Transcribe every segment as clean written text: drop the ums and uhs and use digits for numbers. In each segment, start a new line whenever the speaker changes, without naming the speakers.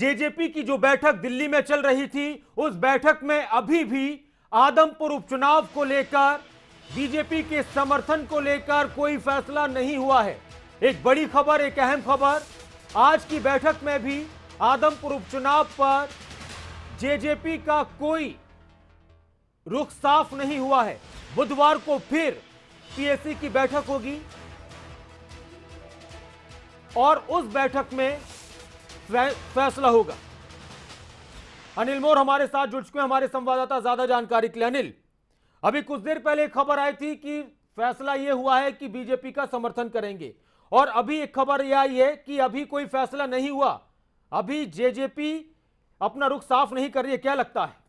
JJP की जो बैठक दिल्ली में चल रही थी, उस बैठक में अभी भी आदमपुर उपचुनाव को लेकर, बीजेपी के समर्थन को लेकर कोई फैसला नहीं हुआ है। एक बड़ी खबर, एक अहम खबर, आज की बैठक में भी आदमपुर उपचुनाव पर जेजेपी का कोई रुख साफ नहीं हुआ है। बुधवार को फिर पीएसी की बैठक होगी और उस बैठक में फैसला होगा। अनिल मोर हमारे साथ जुड़ चुके हैं, हमारे संवाददाता, ज्यादा जानकारी के लिए। अनिल, अभी कुछ देर पहले खबर आई थी कि फैसला यह हुआ है कि बीजेपी का समर्थन करेंगे, और अभी एक खबर यह आई है कि अभी कोई फैसला नहीं हुआ, अभी जेजेपी अपना रुख साफ नहीं कर रही है। क्या लगता है?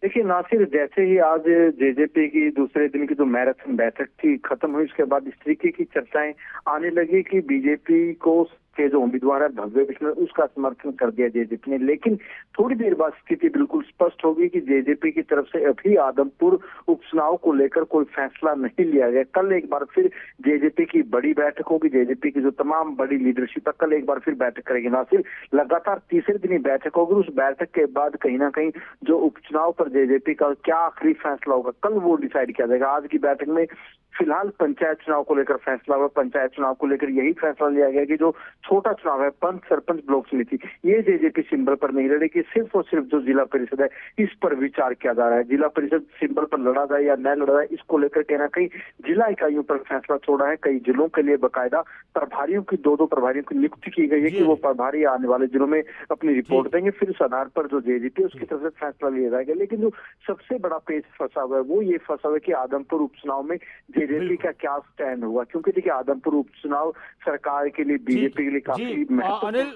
देखिए नासिर, जैसे ही आज जेजेपी की दूसरे दिन की जो मैराथन बैठक थी खत्म हुई, उसके बाद इस तरीके की चर्चाएं आने लगी कि बीजेपी को के जो उम्मीदवार है भव्य विष्णु, उसका समर्थन कर दिया जेजेपी ने। लेकिन थोड़ी देर बाद स्थिति बिल्कुल स्पष्ट होगी कि जेजेपी की तरफ से अभी आदमपुर उपचुनाव को लेकर कोई फैसला नहीं लिया गया। कल एक बार फिर जेजेपी की बड़ी बैठक होगी, जेजेपी की जो तमाम बड़ी लीडरशिप है कल एक बार फिर बैठक करेगी। नासिर, लगातार तीसरे दिन ही बैठक होगी, उस बैठक के बाद कहीं ना कहीं जो उपचुनाव पर जेजेपी का क्या आखिरी फैसला होगा कल वो डिसाइड किया जाएगा। आज की बैठक में फिलहाल पंचायत चुनाव को लेकर फैसला हुआ। पंचायत चुनाव को लेकर यही फैसला लिया गया कि जो छोटा चुनाव है पंच सरपंच ब्लॉक समिति, ये जेजेपी सिंबल पर नहीं लड़ेगी, सिर्फ और सिर्फ जो जिला परिषद है इस पर विचार किया जा रहा है। जिला परिषद सिंबल पर लड़ा जाए या न लड़ा जाए, इसको लेकर कहीं ना कहीं जिला इकाइयों पर फैसला छोड़ा है। कई जिलों के लिए बकायदा प्रभारियों की दो प्रभारियों की नियुक्ति की गई है कि वो प्रभारी आने वाले जिलों में अपनी रिपोर्ट देंगे, फिर इस आधार पर जो जेजेपी है उसकी तरफ से फैसला लिया जाएगा। लेकिन जो सबसे बड़ा पेच फंसा हुआ है वो ये फंसा हुआ है कि आदमपुर उपचुनाव में जेजेपी का क्या स्टैंड हुआ, क्योंकि देखिए आदमपुर उपचुनाव सरकार के लिए, बीजेपी के लिए काफी
अनिल,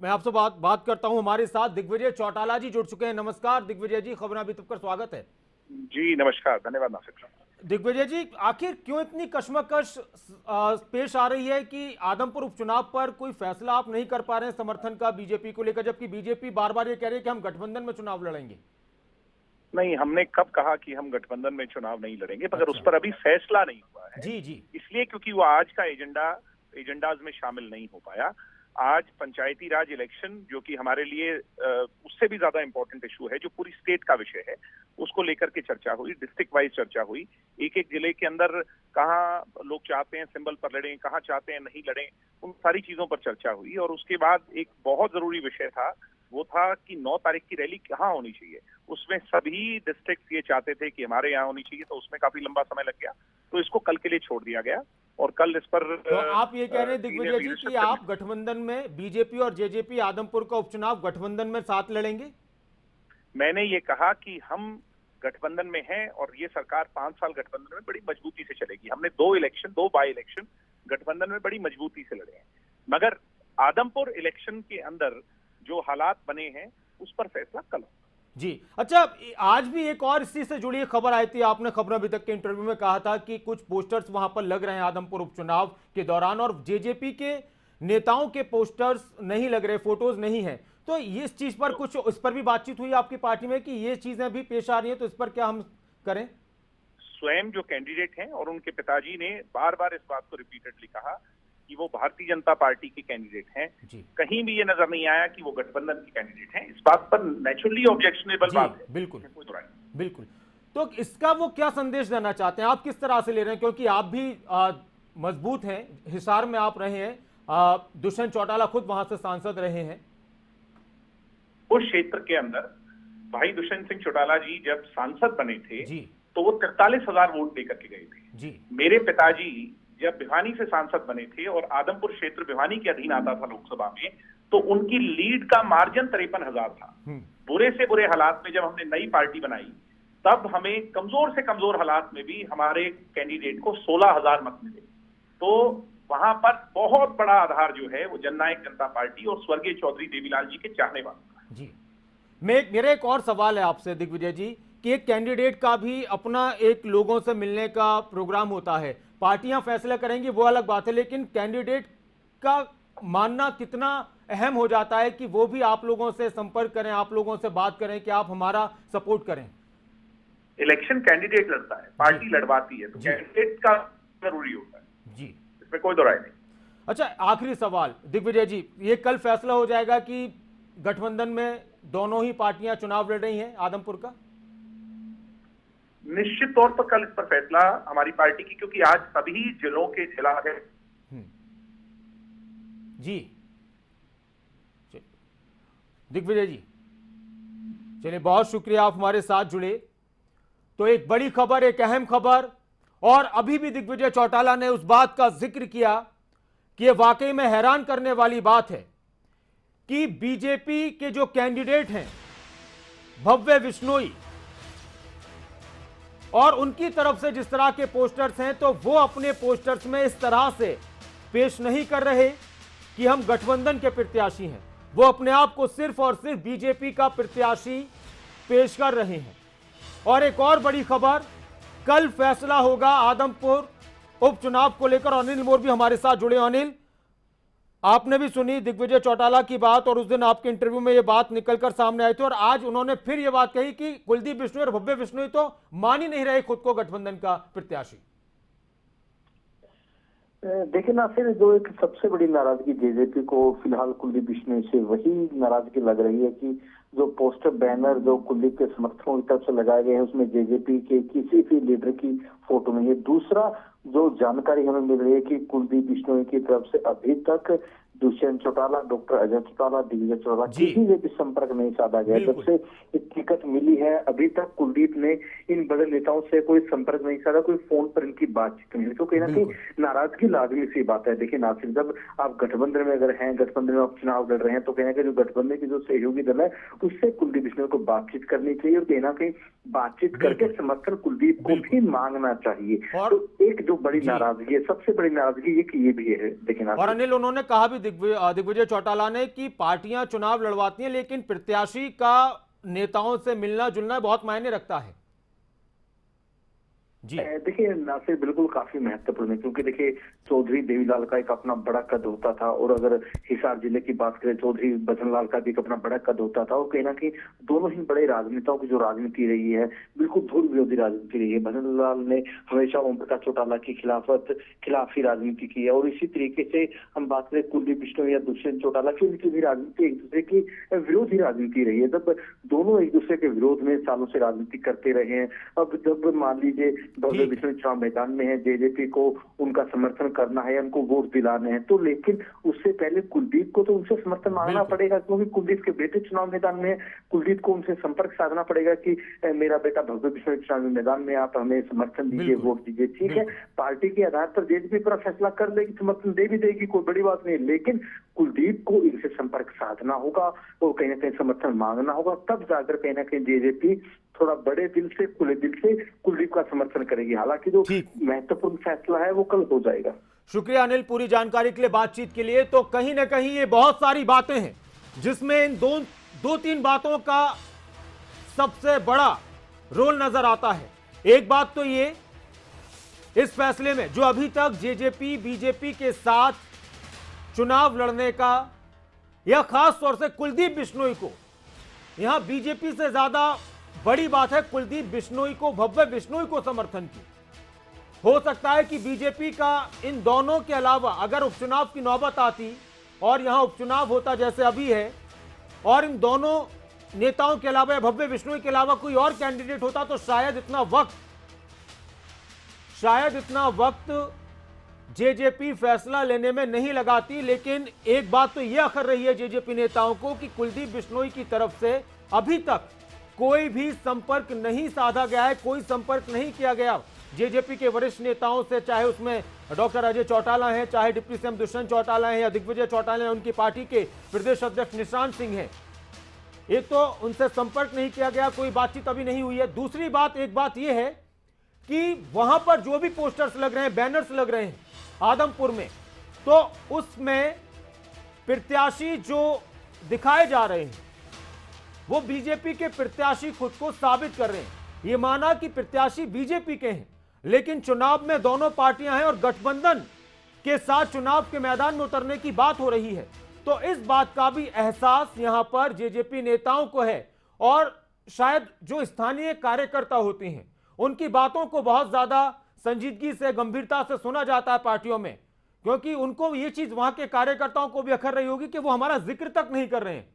मैं आपसे बात करता हूं। हमारे साथ दिग्विजय चौटाला जी जुड़ चुके हैं। नमस्कार दिग्विजय जी, खबरें अभी तक कर स्वागत है।
जी नमस्कार, धन्यवाद नासिर।
दिग्विजय जी, आखिर क्यों इतनी कशमकश पेश आ रही है कि आदमपुर उपचुनाव पर कोई फैसला आप नहीं कर पा रहे हैं समर्थन का बीजेपी को लेकर, जबकि बीजेपी बार बार ये कह रही है कि हम गठबंधन में चुनाव लड़ेंगे?
नहीं, हमने कब कहा कि हम गठबंधन में चुनाव नहीं लड़ेंगे, मगर उस पर अभी फैसला नहीं हुआ है।
जी
इसलिए क्योंकि वो आज का एजेंडाज में शामिल नहीं हो पाया। आज पंचायती राज इलेक्शन, जो कि हमारे लिए उससे भी ज्यादा इंपॉर्टेंट इशू है, जो पूरी स्टेट का विषय है, उसको लेकर के चर्चा हुई, डिस्ट्रिक्ट वाइज चर्चा हुई। एक एक जिले के अंदर कहाँ लोग चाहते हैं सिंबल पर लड़ें, कहाँ चाहते हैं नहीं लड़ें, उन सारी चीजों पर चर्चा हुई। और उसके बाद एक बहुत जरूरी विषय था, वो था कि 9 तारीख की रैली कहाँ होनी चाहिए। उसमें सभी डिस्ट्रिक्ट ये चाहते थे कि हमारे यहाँ होनी चाहिए, तो उसमें काफी लंबा समय लग गया, तो इसको कल के लिए छोड़ दिया गया। और कल इस पर
तो आप ये कह रहे हैं दिग्विजय जी कि आप गठबंधन में, बीजेपी और जेजेपी आदमपुर का उपचुनाव गठबंधन में साथ लड़ेंगे?
मैंने ये कहा कि हम गठबंधन में हैं और ये सरकार 5 साल गठबंधन में बड़ी मजबूती से चलेगी। हमने 2 बाई इलेक्शन गठबंधन में बड़ी मजबूती से लड़े हैं, मगर आदमपुर इलेक्शन के अंदर जो हालात बने हैं उस पर फैसला कल होगा।
जी अच्छा, आज भी एक और इसी से जुड़ी खबर आई थी। आपने खबर अभी तक के इंटरव्यू में कहा था कि कुछ पोस्टर्स वहां पर लग रहे हैं आदमपुर उपचुनाव के दौरान, और जेजेपी के नेताओं के पोस्टर्स नहीं लग रहे, फोटोज नहीं है। तो ये इस चीज पर कुछ, इस पर भी बातचीत हुई आपकी पार्टी में कि ये चीजें भी पेश आ रही हैं, तो इस पर क्या हम करें?
स्वयं जो कैंडिडेट हैं और उनके पिताजी ने बार बार इस बात को रिपीटेडली कहा कि वो भारतीय जनता पार्टी के कैंडिडेट हैं। कहीं भी ये नजर नहीं आया कि वो गठबंधन के कैंडिडेट हैं। इस बात पर नेचुरली ऑब्जेक्शनेबल बात है।
बिल्कुल। तो इसका वो क्या संदेश देना चाहते हैं, आप किस तरह से ले रहे हैं? क्योंकि आप भी मजबूत हैं, हिसार में आप रहे हैं, दुष्यंत चौटाला खुद वहां से सांसद रहे हैं।
उस क्षेत्र के अंदर भाई दुष्यंत सिंह चौटाला जी जब सांसद बने थे तो वो 43,000 वोट देकर के गए थे। मेरे पिताजी जब भिवानी से सांसद बने थे और आदमपुर क्षेत्र भिवानी के अधीन आता था लोकसभा में, तो उनकी लीड का मार्जिन 53,000 था। बुरे से बुरे हालात में जब हमने नई पार्टी बनाई, तब हमें कमजोर से कमजोर हालात में भी हमारे कैंडिडेट को 16,000 मत मिले। तो वहां पर बहुत बड़ा आधार जो है वो जननायक जनता पार्टी और स्वर्गीय चौधरी देवीलाल जी के चाहने वाले
जी। मेरा एक और सवाल है आपसे दिग्विजय जी कि एक कैंडिडेट का भी अपना एक लोगों से मिलने का प्रोग्राम होता है, पार्टियां फैसला करेंगी वो अलग बात है, लेकिन कैंडिडेट का मानना कितना अहम हो जाता है कि वो भी आप लोगों से संपर्क करें, आप लोगों से बात करें कि आप हमारा सपोर्ट करें।
इलेक्शन कैंडिडेट लड़ता है, पार्टी लड़वाती है, तो कैंडिडेट का जरूरी होता है जी, इसमें कोई दो राय नहीं।
अच्छा, आखिरी सवाल दिग्विजय जी, ये कल फैसला हो जाएगा कि गठबंधन में दोनों ही पार्टियां चुनाव लड़ रही हैं आदमपुर का?
निश्चित तौर पर कल इस पर फैसला हमारी पार्टी की, क्योंकि आज सभी जिलों के जिला
जी दिग्विजय जी, चलिए बहुत शुक्रिया आप हमारे साथ जुड़े। तो एक बड़ी खबर, एक अहम खबर, और अभी भी दिग्विजय चौटाला ने उस बात का जिक्र किया कि यह वाकई में हैरान करने वाली बात है कि बीजेपी के जो कैंडिडेट हैं भव्य बिश्नोई, और उनकी तरफ से जिस तरह के पोस्टर्स हैं, तो वो अपने पोस्टर्स में इस तरह से पेश नहीं कर रहे कि हम गठबंधन के प्रत्याशी हैं। वो अपने आप को सिर्फ और सिर्फ बीजेपी का प्रत्याशी पेश कर रहे हैं। और एक और बड़ी खबर, कल फैसला होगा आदमपुर उपचुनाव को लेकर। अनिल मोर भी हमारे साथ जुड़े। अनिल, आपने भी सुनी दिग्विजय चौटाला की बात, और उस दिन आपके इंटरव्यू में यह बात निकलकर सामने आई थी, और आज उन्होंने फिर यह बात कही कि कुलदीप बिश्नोई और भव्य बिश्नोई तो मान ही नहीं रहे खुद को गठबंधन का प्रत्याशी।
देखिए नासिर, जो एक सबसे बड़ी नाराजगी जेजेपी को फिलहाल कुलदीप बिश्नोई से वही नाराजगी लग रही है कि जो पोस्टर बैनर जो कुलदीप के समर्थकों की तरफ से लगाए गए हैं उसमें जेजेपी के किसी भी लीडर की फोटो नहीं है। दूसरा, जो जानकारी हमें मिल रही है कि कुलदीप बिश्नोई की तरफ से अभी तक दुष्यंत चौटाला, डॉक्टर अजय चौटाला, दिग्विजय चौटाला किसी से भी संपर्क नहीं साधा गया। जब से टिकट मिली है अभी तक कुलदीप ने इन बड़े नेताओं से कोई संपर्क नहीं साधा, कोई फोन पर इनकी बातचीत नहीं। तो कहीं ना कहीं नाराजगी लाजमी सी बात है। देखिए नासिर, जब आप गठबंधन में अगर हैं, गठबंधन में आप चुनाव लड़ रहे हैं, तो कहीं ना कहीं जो गठबंधन की जो सहयोगी दल है उससे कुलदीप बिश्नोई को बातचीत करनी चाहिए, और कहीं ना कहीं बातचीत करके समर्थन कुलदीप को भी मांगना चाहिए। तो एक जो बड़ी नाराजगी है, सबसे बड़ी नाराजगी ये भी है। देखिए
और अनिल, उन्होंने कहा भी दिग्विजय चौटाला ने कि पार्टियां चुनाव लड़वाती हैं, लेकिन प्रत्याशी का नेताओं से मिलना जुलना बहुत मायने रखता है। जी
देखिए नासिर, बिल्कुल काफी महत्वपूर्ण है, क्योंकि देखिए चौधरी देवीलाल का एक अपना बड़ा कद होता था, और अगर हिसार जिले की बात करें चौधरी बजनलाल का भी एक अपना बड़ा कद होता था, और कहीं ना कहीं दोनों ही बड़े राजनेताओं की जो राजनीति रही है बिल्कुल धूल विरोधी राजनीति रही है। भजनलाल ने हमेशा ओम प्रकाश चौटाला की खिलाफ ही राजनीति की है, और इसी तरीके से हम बात करें कुलदीप बिश्नोई या दुष्यंत चौटाला की, उनकी भी राजनीति एक दूसरे की विरोधी राजनीति रही है। जब दोनों एक दूसरे के विरोध में सालों से राजनीति करते रहे हैं, अब जब मान लीजिए भव्य बिश्नोई चुनाव मैदान में है, जेजेपी को उनका समर्थन करना है, उनको वोट दिलाने हैं, तो लेकिन उससे पहले कुलदीप को तो उनसे समर्थन मांगना पड़ेगा, क्योंकि कुलदीप के बेटे चुनाव मैदान में है। कुलदीप को उनसे संपर्क साधना पड़ेगा कि मेरा बेटा भव्य बिश्नोई चुनाव मैदान में, आप हमें समर्थन दीजिए, वोट दीजिए। ठीक है, पार्टी के आधार पर जेजेपी पर फैसला कर लेगी, समर्थन दे भी देगी, कोई बड़ी बात नहीं, लेकिन कुलदीप को इनसे संपर्क साधना होगा और कहीं ना कहीं समर्थन मांगना होगा, तब जाकर कहीं ना कहीं जेजेपी थोड़ा बड़े दिल से, खुले दिल से कुलदीप का समर्थन करेगी। हालांकि जो महत्वपूर्ण फैसला है वो कल हो जाएगा।
शुक्रिया अनिल पूरी जानकारी के लिए, बातचीत के लिए। तो कहीं ना कहीं ये बहुत सारी बातें हैं जिसमें इन दो तीन बातों का सबसे बड़ा रोल नजर आता है। एक बात तो ये, इस फैसले में जो अभी तक जेजेपी बीजेपी के साथ चुनाव लड़ने का, यह खास तौर से कुलदीप बिश्नोई को, यहां बीजेपी से ज्यादा बड़ी बात है कुलदीप बिश्नोई को, भव्य बिश्नोई को समर्थन की। हो सकता है कि बीजेपी का इन दोनों के अलावा अगर उपचुनाव की नौबत आती और यहां उपचुनाव होता जैसे अभी है, और इन दोनों नेताओं के अलावा, भव्य बिश्नोई के अलावा कोई और कैंडिडेट होता, तो शायद इतना वक्त जेजेपी फैसला लेने में नहीं लगाती। लेकिन एक बात तो यह अखर रही है जेजेपी नेताओं को कि कुलदीप बिश्नोई की तरफ से अभी तक कोई भी संपर्क नहीं साधा गया है, कोई संपर्क नहीं किया गया जेजेपी के वरिष्ठ नेताओं से, चाहे उसमें डॉक्टर अजय चौटाला हैं, चाहे डिप्टी सीएम दुष्यंत चौटाला हैं, या दिग्विजय चौटाला हैं, उनकी पार्टी के प्रदेश अध्यक्ष निशांत सिंह हैं। एक तो उनसे संपर्क नहीं किया गया, कोई बातचीत अभी नहीं हुई है। दूसरी बात, एक बात यह है कि वहां पर जो भी पोस्टर्स लग रहे हैं, बैनर्स लग रहे हैं आदमपुर में, तो उसमें प्रत्याशी जो दिखाए जा रहे हैं वो बीजेपी के प्रत्याशी खुद को साबित कर रहे हैं। ये माना कि प्रत्याशी बीजेपी के हैं, लेकिन चुनाव में दोनों पार्टियां हैं और गठबंधन के साथ चुनाव के मैदान में उतरने की बात हो रही है। तो इस बात का भी एहसास यहां पर जेजेपी नेताओं को है, और शायद जो स्थानीय कार्यकर्ता होते हैं उनकी बातों को बहुत ज्यादा संजीदगी से, गंभीरता से सुना जाता है पार्टियों में, क्योंकि उनको ये चीज वहां के कार्यकर्ताओं को भी अखर रही होगी कि वो हमारा जिक्र तक नहीं कर रहे हैं।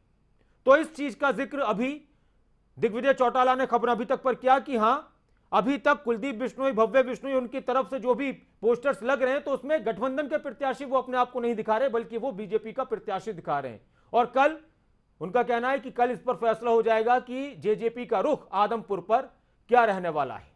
तो इस चीज का जिक्र अभी दिग्विजय चौटाला ने खबर अभी तक पर किया कि हां, अभी तक कुलदीप बिश्नोई, भव्य बिश्नोई, उनकी तरफ से जो भी पोस्टर्स लग रहे हैं तो उसमें गठबंधन के प्रत्याशी वो अपने आप को नहीं दिखा रहे, बल्कि वो बीजेपी का प्रत्याशी दिखा रहे हैं। और कल उनका कहना है कि कल इस पर फैसला हो जाएगा कि जेजेपी का रुख आदमपुर पर क्या रहने वाला है।